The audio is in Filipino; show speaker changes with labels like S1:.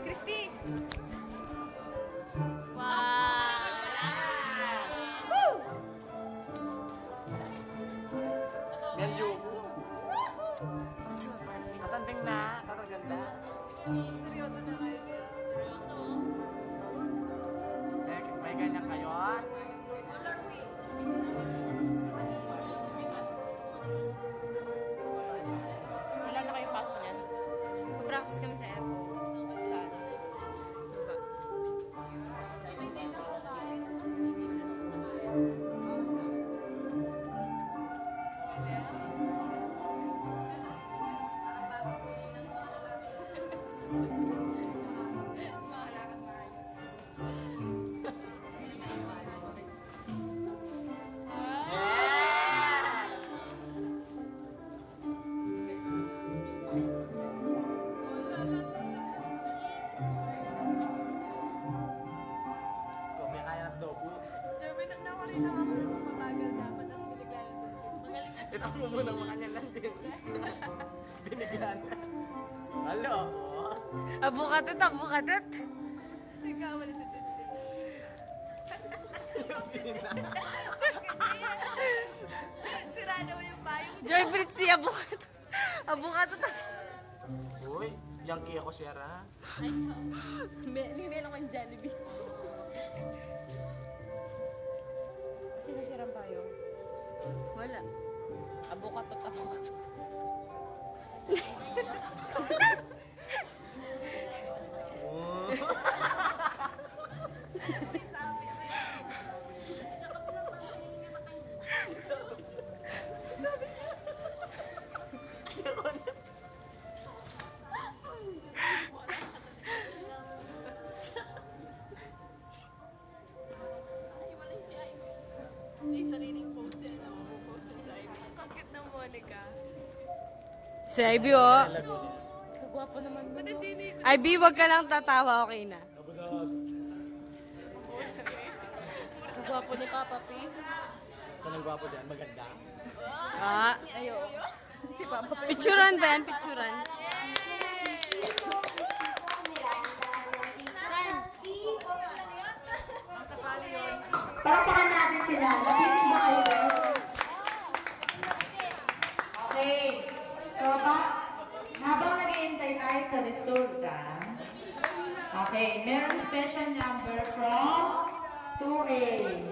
S1: Christy!
S2: Kasanding na, kasaganda.
S1: Seryoso na kayo. Seryoso?
S2: May ganyan kayo, ha?
S1: Wala na kayong pasok niyan? Mag-practice kami sa airport. Saan? Diba? Jeremy, nang nakarita ako ng mabagal dapat, tapos binigla yung tubig.
S2: Tinap mo muna makanya lang din. Binigyan. Halo.
S1: Abukatot, abukatot. Sige, wala sa tubig. Sirado mo yung bayong. Joy Fritzy, abukatot. Abukatot.
S2: Uy, yankee ako siya, ha?
S1: Meron kang Jollibee. Sino sirang payong? Wala. Abukatot, abukatot. May sariling post yan. Post sa Ivy. Bakit na Monica? Si Ivy, oh. Kagwapo naman mo. Ivy, wag ka lang tatawa. Okay na. Kagwapo ni Papa P.
S2: Saan ang gwapo dyan? Maganda.
S1: Ah, ayo. Si Papa P. Picturan ba yan? Picturan.
S3: Parapakan natin sila. Napinig ba kayo? Okay. So, habang nag-iintay tayo sa resulta, okay, meron special number from 2A.